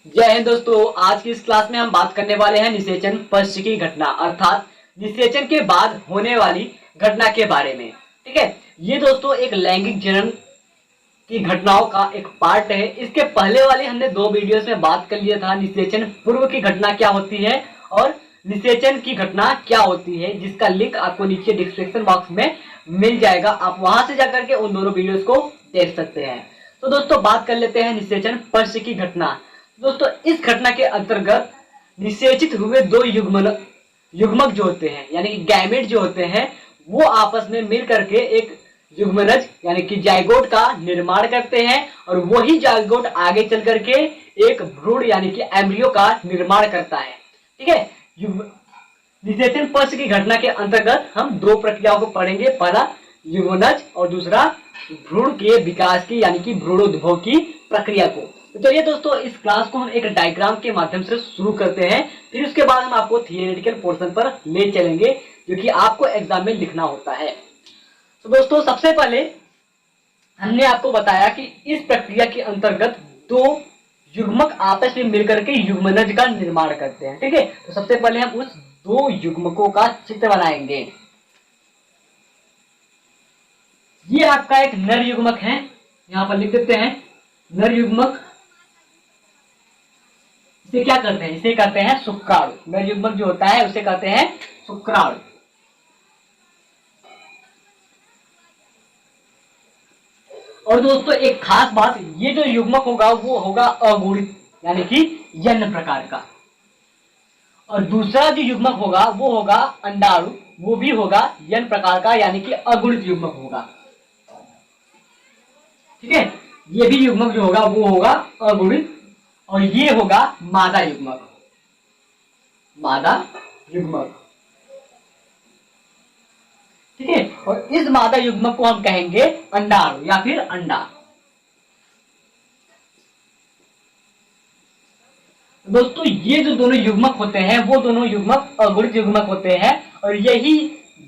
जय हिंद दोस्तों। आज की इस क्लास में हम बात करने वाले हैं निषेचन पश्च की घटना अर्थात निषेचन के बाद होने वाली घटना के बारे में। ठीक है, ये दोस्तों एक लैंगिक जनन की घटनाओं का एक पार्ट है। इसके पहले वाले हमने 2 वीडियोस में बात कर लिया था निषेचन पूर्व की घटना क्या होती है और निषेचन की घटना क्या होती है, जिसका लिंक आपको नीचे डिस्क्रिप्शन बॉक्स में मिल जाएगा। आप वहां से जाकर के उन दोनों वीडियोस को देख सकते हैं। तो दोस्तों बात कर लेते हैं निषेचन पश्च की घटना। दोस्तों इस घटना के अंतर्गत निषेचित हुए 2 युग्मक जो होते हैं यानी कि गैमेट जो होते हैं वो आपस में मिल करके एक युग्मनज यानी कि जाइगोट का निर्माण करते हैं और वही जाइगोट आगे चल करके एक भ्रूण यानी कि एम्ब्रियो का निर्माण करता है। ठीक है, निषेचन पश्च की घटना के अंतर्गत हम 2 प्रक्रियाओं को पढ़ेंगे, पहला युग्मनज और दूसरा भ्रूण के विकास की यानी कि भ्रूणोद्भव की प्रक्रिया को। तो ये दोस्तों इस क्लास को हम एक डायग्राम के माध्यम से शुरू करते हैं, फिर उसके बाद हम आपको थियोरेटिकल पोर्शन पर ले चलेंगे जो कि आपको एग्जाम में लिखना होता है। तो दोस्तों सबसे पहले हमने आपको बताया कि इस प्रक्रिया के अंतर्गत 2 युग्मक आपस में मिलकर के युग्मनज का निर्माण करते हैं। ठीक है, तो सबसे पहले हम उस 2 युग्मकों का चित्र बनाएंगे। ये आपका एक नर युग्मक है, यहां पर लिख देते हैं नर युग्मक। इसे क्या करते हैं, इसे कहते हैं शुक्राणु। नर युग्मक जो होता है उसे कहते हैं शुक्राणु। और दोस्तों एक खास बात, ये जो युग्मक होगा वो होगा अगुणित यानी कि यन प्रकार का, और दूसरा जो युग्मक होगा वो होगा अंडाणु, वो भी होगा यन प्रकार का यानी कि अगुणित युग्मक होगा। ठीक है, ये भी युग्मक जो होगा वो होगा अगुणित और ये होगा मादा युग्मक। मादा युग्मक, ठीक है, और इस मादा युग्मक को हम कहेंगे अंडाणु या फिर अंडा। दोस्तों ये जो दोनों युग्मक होते हैं वो दोनों युग्मक अगुणित युग्मक होते हैं और यही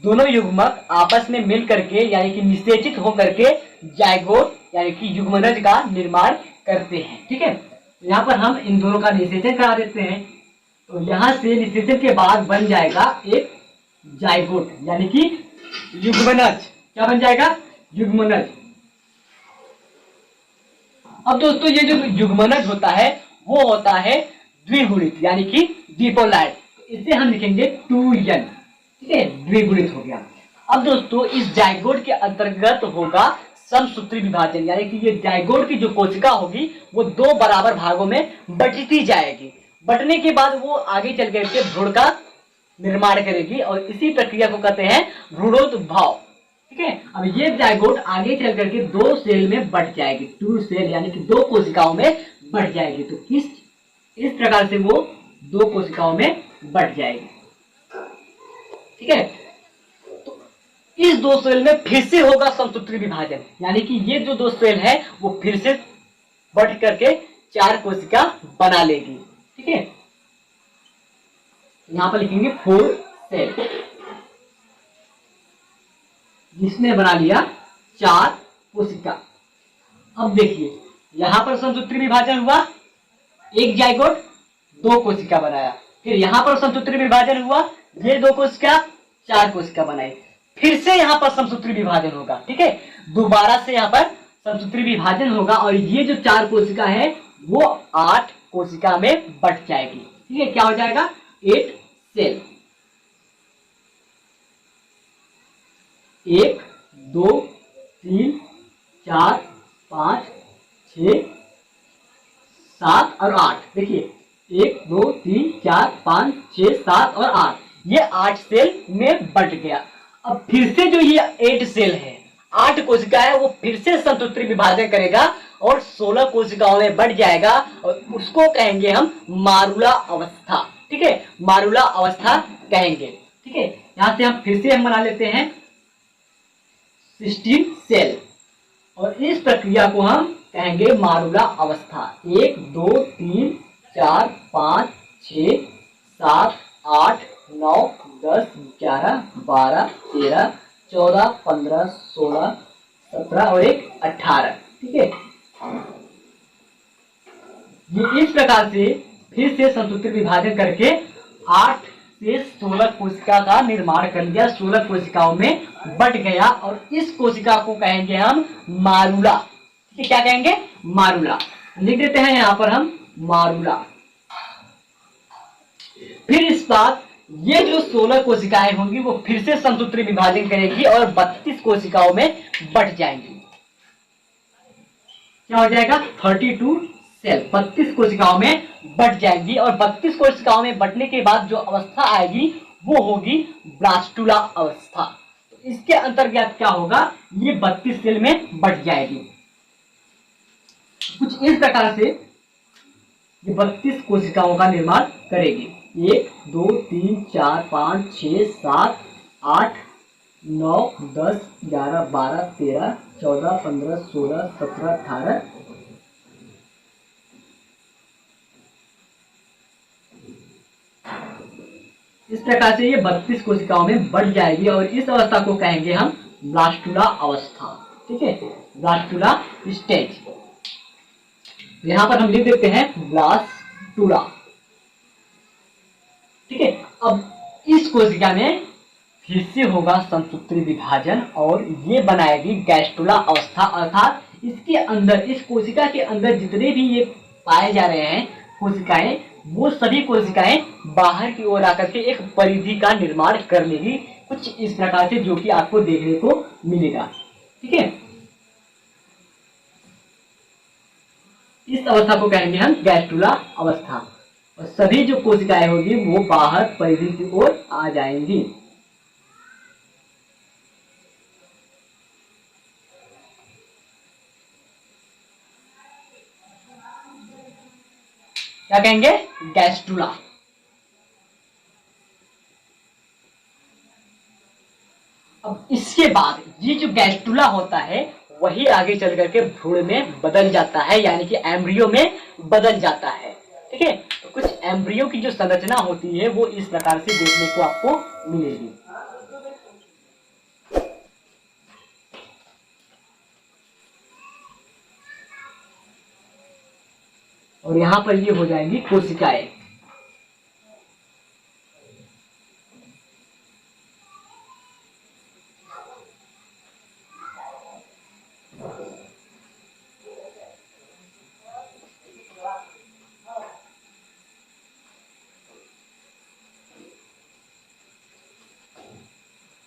दोनों युग्मक आपस में मिल करके यानी कि निषेचित होकर के जाइगोट यानी कि युग्मनज का निर्माण करते हैं। ठीक है, यहाँ पर हम इन दोनों का निषेचन करा देते हैं, तो यहाँ से निषेचन के बाद बन जाएगा एक जाइगोट यानी कि युग्मनज। क्या बन जाएगा, युग्मनज। अब दोस्तों ये जो युग्मनज होता है वो होता है द्विगुणित यानी कि डिपोलैंड, इसे हम लिखेंगे 2n। ठीक है, द्विगुणित हो गया। अब दोस्तों इस जाइगोट के अंतर्गत होगा समसूत्री विभाजन यानी कि ये जाइगोट की जो कोशिका होगी वो 2 बराबर भागों में बटती जाएगी। बटने के बाद वो आगे चल करके भ्रूण का निर्माण करेगी और इसी प्रक्रिया को कहते हैं भ्रूणोद्भव। ठीक है, अब ये जाइगोट आगे चल करके 2 सेल में बढ़ जाएगी, 2 सेल यानी कि 2 कोशिकाओं में बढ़ जाएगी। तो इस प्रकार से वो 2 कोशिकाओं में बढ़ जाएगी। ठीक है, तो इस 2 सेल में फिर से होगा समसूत्री विभाजन यानी कि ये जो 2 सेल है वो फिर से बढ़ करके 4 कोशिका बना लेगी। ठीक है, यहां पर लिखेंगे 4 सेल, जिसने बना लिया 4 कोशिका। अब देखिए यहां पर समसूत्री विभाजन हुआ, एक जाइगोट 2 कोशिका बनाया, फिर यहां पर समसूत्री विभाजन हुआ, ये 2 कोशिका 4 कोशिका बनाई, फिर से यहां पर समसूत्री विभाजन होगा। ठीक है, दोबारा से यहां पर समसूत्री विभाजन होगा और ये जो 4 कोशिका है वो 8 कोशिका में बढ़ जाएगी। ठीक है, क्या हो जाएगा 8 सेल। 1 2 3 4 5 6 7 और 8। देखिए 1 2 3 4 5 6 7 और 8, ये 8 सेल में बढ़ गया। अब फिर से जो ये 8 सेल है, 8 कोशिका है, वो फिर से समसूत्री विभाजन करेगा और 16 कोशिकाओं में बढ़ जाएगा और उसको कहेंगे हम मारुला अवस्था। ठीक है, मारुला अवस्था कहेंगे। ठीक है, यहां से हम फिर से हम बना लेते हैं 16 सेल और इस प्रक्रिया को हम कहेंगे मारुला अवस्था। 1 2 3 4 5 6 7 8 9 10 11 12 13 14 15 16 17 और 1 18। ठीक है, ये इस प्रकार से फिर से संसूत्री विभाजन करके 8 से 16 कोशिका का निर्माण कर लिया, 16 कोशिकाओं में बट गया और इस कोशिका को कहेंगे हम मारूला। ठीक है, क्या कहेंगे? मारूला। लिख देते हैं यहां पर हम मारूला। फिर इस बात ये जो 16 कोशिकाएं होंगी वो फिर से संसूत्री विभाजन करेगी और 32 कोशिकाओं में बट जाएंगी। क्या हो जाएगा? 32 सेल 32 कोशिकाओं में बट जाएंगी और 32 कोशिकाओं में बटने के बाद जो अवस्था आएगी वो होगी ब्लास्टुला अवस्था। तो इसके अंतर्गत क्या होगा? ये 32 सेल में बट जाएगी। कुछ इस प्रकार से ये 32 कोशिकाओं का निर्माण करेगी। 1 2 3 4 5 6 7 8 9 10 11 12 13 14 15 16 17 18 इस प्रकार से ये 32 कोशिकाओं में बढ़ जाएगी और इस अवस्था को कहेंगे हम ब्लास्टुला अवस्था। ठीक है, ब्लास्टुला स्टेज। यहां पर हम लिख देते हैं ब्लास्टुला। ठीक है, अब इस कोशिका में फिर से होगा संसूत्री विभाजन और ये बनाएगी गैस्टुला अवस्था, अर्थात इसके अंदर, इस कोशिका के अंदर जितने भी ये पाए जा रहे हैं कोशिकाएं, वो सभी कोशिकाएं बाहर की ओर आकर के एक परिधि का निर्माण कर लेगी, कुछ इस प्रकार से, जो कि आपको देखने को मिलेगा। ठीक है, इस अवस्था को कहेंगे हम गैस्टुला अवस्था और सभी जो कोशिकाएं होगी वो बाहर परिधि की ओर आ जाएंगी। क्या कहेंगे? गैस्टुला। अब इसके बाद ये जो गैस्टुला होता है वही आगे चल करके भ्रूण में बदल जाता है, यानी कि एम्ब्रियो में बदल जाता है। ठीक है, तो कुछ एम्ब्रियो की जो संरचना होती है वो इस प्रकार से देखने को आपको मिलेगी। और यहां पर ये हो जाएंगी कोशिकाएं।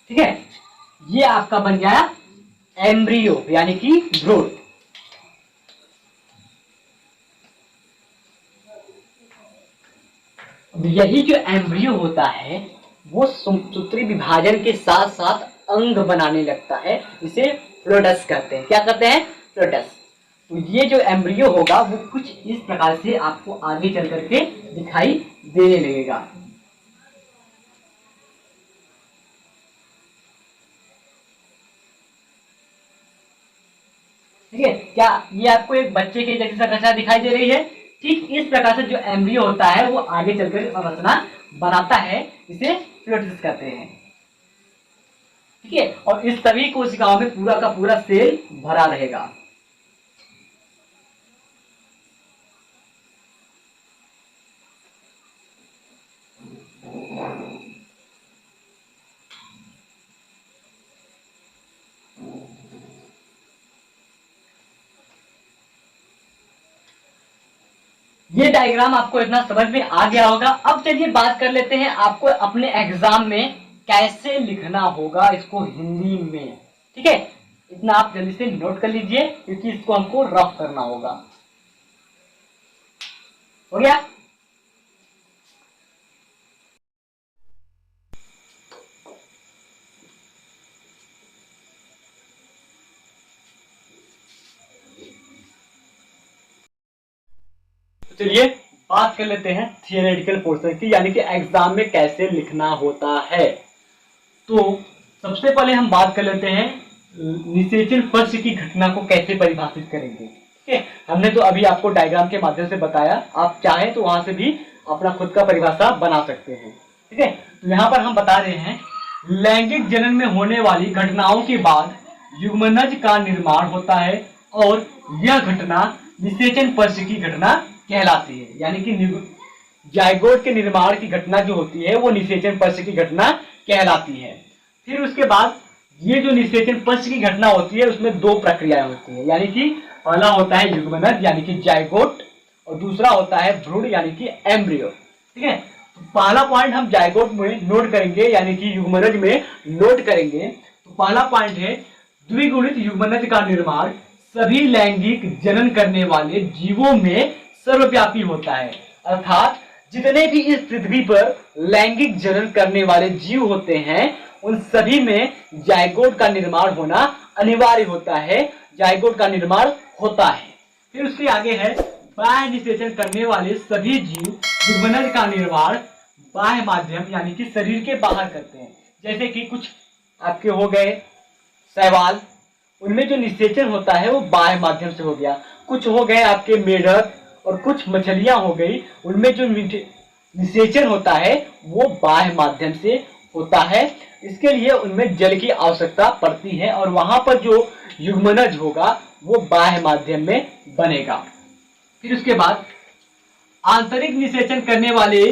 ठीक है, ये आपका बन गया एम्ब्रियो यानी कि भ्रूण। यही जो एम्ब्रियो होता है वो संसूत्री विभाजन के साथ साथ अंग बनाने लगता है, इसे फ्लोटस कहते हैं। क्या कहते हैं? फ्लोटस। तो ये जो एम्ब्रियो होगा वो कुछ इस प्रकार से आपको आगे चल करके दिखाई देने लगेगा। ठीक है, क्या ये आपको एक बच्चे की जैसी संरचना दिखाई दे रही है? ठीक इस प्रकार से जो एम्ब्रियो होता है वो आगे चलकर संरचना बनाता है, इसे फ्लोटस कहते हैं। ठीक है, और इस सभी कोशिकाओं में पूरा का पूरा सेल भरा रहेगा। ये डायग्राम आपको इतना समझ में आ गया होगा। अब चलिए बात कर लेते हैं आपको अपने एग्जाम में कैसे लिखना होगा इसको हिंदी में। ठीक है, इतना आप जल्दी से नोट कर लीजिए क्योंकि इसको हमको रफ करना होगा। हो गया? चलिए बात कर लेते हैं थियोरेटिकल पोर्शन की, यानी कि एग्जाम में कैसे लिखना होता है। तो सबसे पहले हम बात कर लेते हैं निषेचन पक्ष की घटना को कैसे परिभाषित करेंगे। ठीक है, हमने तो अभी आपको डायग्राम के माध्यम से बताया, आप चाहें तो वहां से भी अपना खुद का परिभाषा बना सकते हैं। ठीक है, तो यहाँ पर हम बता रहे हैं लैंगिक जनन में होने वाली घटनाओं के बाद युग्मनज का निर्माण होता है और यह घटना निषेचन पक्ष की घटना कहलाती है, यानी कि जायगोट के निर्माण की घटना जो होती है वो निषेचन पक्ष की घटना कहलाती है। फिर उसके बाद ये जो निषेचन पक्ष की घटना होती है उसमें दो प्रक्रियाएं होती है, यानी कि पहला होता है युग्मनज यानी कि जायगोट और दूसरा होता है भ्रूण यानी कि एम्ब्रियो। ठीक है, तो पहला पॉइंट हम जायगोट में नोट करेंगे यानी कि युग्मनज में नोट करेंगे। तो पहला पॉइंट है द्विगुणित युग्मनज का निर्माण सभी लैंगिक जनन करने वाले जीवों में सर्वव्यापी होता है, अर्थात जितने भी इस पृथ्वी पर लैंगिक जनन करने वाले जीव होते हैं उन सभी में जायगोट का निर्माण होना अनिवार्य होता है, जायगोट का निर्माण होता है। फिर उसके आगे है बाह्य निषेचन करने वाले सभी जीव युग्मनज का निर्माण बाह्य माध्यम यानी कि शरीर के बाहर करते हैं। जैसे कि कुछ आपके हो गए शैवाल, उनमें जो निषेचन होता है वो बाह्य माध्यम से हो गया। कुछ हो गए आपके मेढक और कुछ मछलियां हो गई, उनमें जो निषेचन होता है वो बाह्य माध्यम से होता है। इसके लिए उनमें जल की आवश्यकता पड़ती है और वहां पर जो युग्मनज होगा वो बाह्य माध्यम में बनेगा। फिर उसके बाद आंतरिक निषेचन करने वाले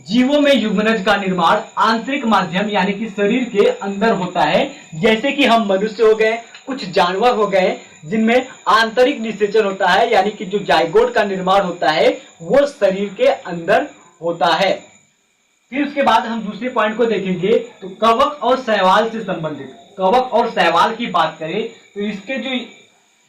जीवों में युग्मनज का निर्माण आंतरिक माध्यम यानी कि शरीर के अंदर होता है। जैसे कि हम मनुष्य हो गए, कुछ जानवर हो गए जिनमें आंतरिक निषेचन होता है यानी कि जो जायगोट का निर्माण होता है वो शरीर के अंदर होता है। फिर उसके बाद हम दूसरे पॉइंट को देखेंगे तो कवक और शैवाल से संबंधित, कवक और शैवाल की बात करें तो इसके जो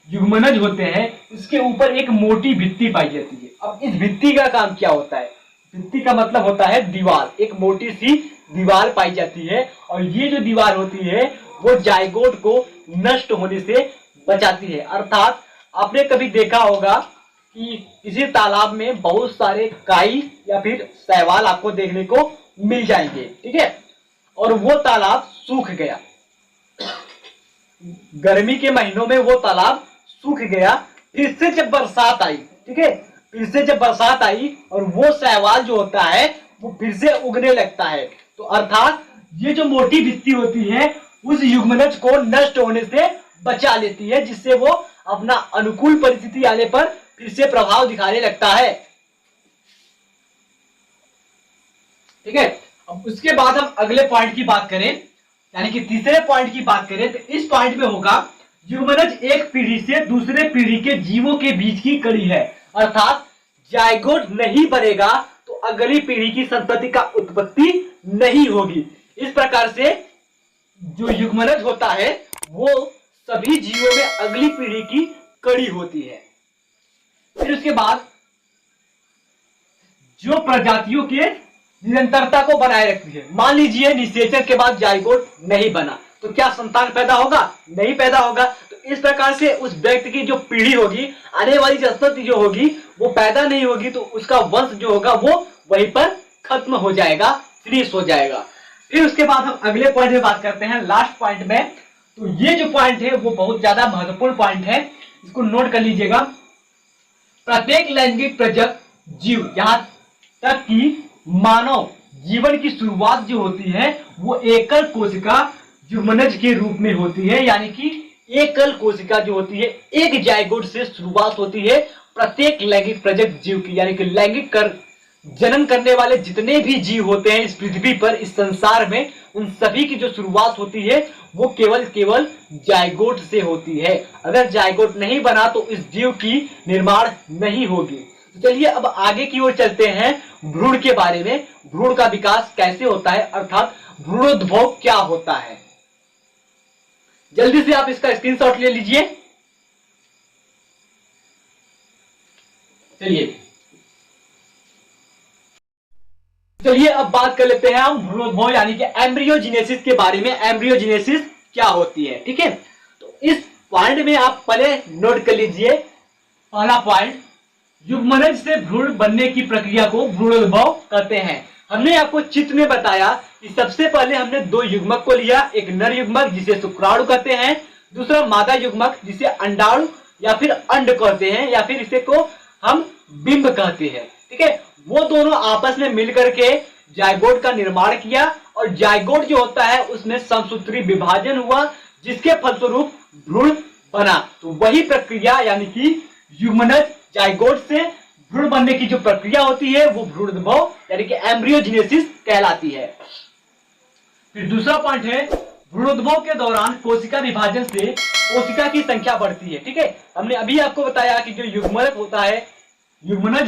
युग्मनज होते हैं इसके ऊपर एक मोटी भित्ति पाई जाती है। अब इस भित्ति का काम क्या होता है? भित्ति का मतलब होता है दीवार, एक मोटी सी दीवार पाई जाती है और ये जो दीवार होती है वो जायगोट को नष्ट होने से बचाती है। अर्थात आपने कभी देखा होगा कि किसी तालाब में बहुत सारे काई या फिर शैवाल आपको देखने को मिल जाएंगे, ठीक है, और वो तालाब सूख गया, गर्मी के महीनों में वो तालाब सूख गया। फिर से जब बरसात आई, ठीक है, फिर से जब बरसात आई और वो शैवाल जो होता है वो फिर से उगने लगता है। तो अर्थात ये जो मोटी भित्ति होती है उस युग्मनज को नष्ट होने से बचा लेती है, जिससे वो अपना अनुकूल परिस्थिति आने पर फिर से प्रभाव दिखाने लगता है। ठीक है, अब उसके बाद हम अगले पॉइंट की बात करें यानी कि तीसरे पॉइंट की बात करें तो इस पॉइंट में होगा युग्मनज एक पीढ़ी से दूसरे पीढ़ी के जीवों के बीच की कड़ी है, अर्थात जायगोट नहीं बनेगा तो अगली पीढ़ी की संतति का उत्पत्ति नहीं होगी। इस प्रकार से जो युग्मनज होता है वो सभी जीवों में अगली पीढ़ी की कड़ी होती है। फिर उसके बाद जो प्रजातियों के निरंतरता को बनाए रखती है, मान लीजिए निषेचन के बाद जायगोट नहीं बना तो क्या संतान पैदा होगा? नहीं पैदा होगा। तो इस प्रकार से उस व्यक्ति की जो पीढ़ी होगी, आने वाली संतति जो होगी वो पैदा नहीं होगी, तो उसका वंश जो होगा वो वहीं पर खत्म हो जाएगा, फिनिश हो जाएगा। फिर उसके बाद हम अगले पॉइंट में बात करते हैं, लास्ट पॉइंट में। तो ये जो पॉइंट है वो बहुत ज्यादा महत्वपूर्ण पॉइंट है, इसको नोट कर लीजिएगा। प्रत्येक लैंगिक प्रजक जीव, यहां तक कि मानव जीवन की शुरुआत जो होती है वो एकल कोशिका युग्मनज के रूप में होती है, यानी कि एकल कोशिका जो होती है एक जायगोट से शुरुआत होती है प्रत्येक लैंगिक प्रजक जीव की, यानी कि लैंगिक कर जनन करने वाले जितने भी जीव होते हैं इस पृथ्वी पर, इस संसार में, उन सभी की जो शुरुआत होती है वो केवल जायगोट से होती है। अगर जायगोट नहीं बना तो इस जीव की निर्माण नहीं होगी। तो चलिए अब आगे की ओर चलते हैं भ्रूण के बारे में, भ्रूण का विकास कैसे होता है, अर्थात भ्रूणोद्भव क्या होता है। जल्दी से आप इसका स्क्रीनशॉट ले लीजिए। चलिए अब बात कर लेते हैं हम भ्रूणोद्भव यानी कि एम्ब्रियोजेनेसिस के बारे में। एम्ब्रियोजेनेसिस क्या होती है, ठीक है। तो इस पॉइंट में आप पहले नोट कर लीजिए, पहला पॉइंट, युग्मनज से भ्रूण बनने की प्रक्रिया को भ्रूणोद्भव कहते हैं। हमने आपको चित्र में बताया कि सबसे पहले हमने दो युग्मक को लिया, एक नर युग्मक जिसे शुक्राणु कहते हैं, दूसरा मादा युग्मक जिसे अंडाणु या फिर अंड कहते हैं, या फिर इसे को हम बिंब कहते हैं, ठीक है। वो दोनों आपस में मिलकर के जायगोट का निर्माण किया और जायगोट जो होता है उसमें समसूत्री विभाजन हुआ, जिसके फलस्वरूप भ्रूण बना। तो वही प्रक्रिया यानी कि युग्मनज जायगोट से भ्रूण बनने की जो प्रक्रिया होती है वो भ्रूणोद्भव यानी कि एम्ब्रियोजेनेसिस कहलाती है। फिर दूसरा पॉइंट है, भ्रूणोद्भव के दौरान कोशिका विभाजन से कोशिका की संख्या बढ़ती है। ठीक है, हमने अभी आपको बताया कि जो युग्मनज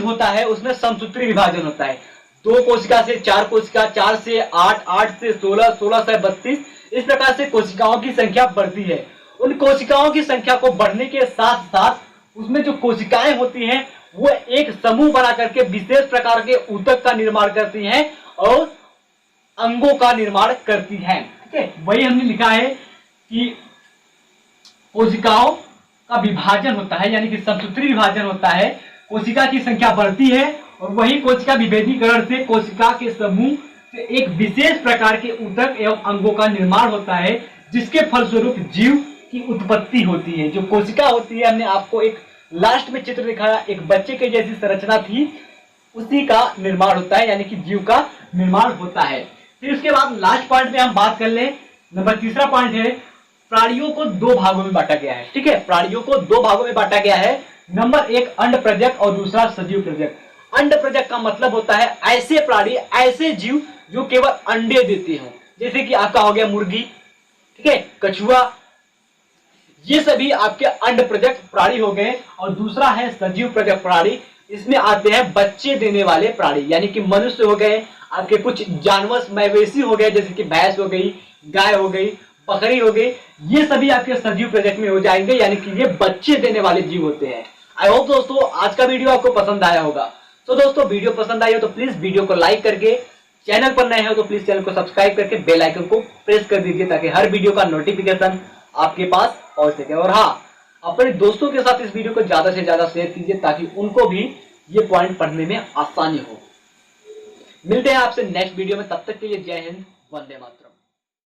होता है उसमें समसूत्री विभाजन होता है। 2 कोशिका से 4 कोशिका, 4 से 8, 8 से 16, 16 से 32, इस प्रकार से कोशिकाओं की संख्या बढ़ती है। उन कोशिकाओं की संख्या को बढ़ने के साथ साथ उसमें जो कोशिकाएं होती हैं वो एक समूह बना करके विशेष प्रकार के ऊतक का निर्माण करती हैं और अंगों का निर्माण करती हैं। ठीक है, वही हमने लिखा है कि कोशिकाओं का विभाजन होता है यानी कि समसूत्री विभाजन होता है, कोशिका की संख्या बढ़ती है और वही कोशिका विभेदीकरण से कोशिका के समूह से एक विशेष प्रकार के ऊतक एवं अंगों का निर्माण होता है, जिसके फलस्वरूप जीव की उत्पत्ति होती है। जो कोशिका होती है, हमने आपको एक लास्ट में चित्र दिखाया, एक बच्चे के जैसी संरचना थी, उसी का निर्माण होता है यानी कि जीव का निर्माण होता है। फिर उसके बाद लास्ट पॉइंट में हम बात कर ले, नंबर तीसरा पॉइंट है, प्राणियों को 2 भागों में बांटा गया है। ठीक है, प्राणियों को 2 भागों में बांटा गया है। नंबर 1 अंडप्रजक और दूसरा सजीव प्रजक। अंडप्रजक का मतलब होता है ऐसे प्राणी, ऐसे जीव जो केवल अंडे देते हो, जैसे कि आपका हो गया मुर्गी, ठीक है, कछुआ, ये सभी आपके अंडप्रजक प्राणी हो गए। और दूसरा है सजीव प्रजक प्राणी, इसमें आते हैं बच्चे देने वाले प्राणी, यानी कि मनुष्य हो गए, आपके कुछ जानवर मवेशी हो गए जैसे कि भैंस हो गई, गाय हो गई, बकरी हो गई, ये सभी आपके सजीव प्रजक में हो जाएंगे, यानी कि ये बच्चे देने वाले जीव होते हैं। आई होप दोस्तों आज का वीडियो आपको पसंद आया होगा। तो दोस्तों वीडियो पसंद आई हो तो प्लीज वीडियो को लाइक करके, चैनल पर नए हो तो प्लीज चैनल को सब्सक्राइब करके बेल आइकन को प्रेस कर दीजिए ताकि हर वीडियो का नोटिफिकेशन आपके पास पहुंच सके। और हाँ, अपने दोस्तों के साथ इस वीडियो को ज्यादा से ज्यादा शेयर कीजिए ताकि उनको भी ये पॉइंट पढ़ने में आसानी हो। मिलते हैं आपसे नेक्स्ट वीडियो में, तब तक के लिए जय हिंद, वंदे मातरम।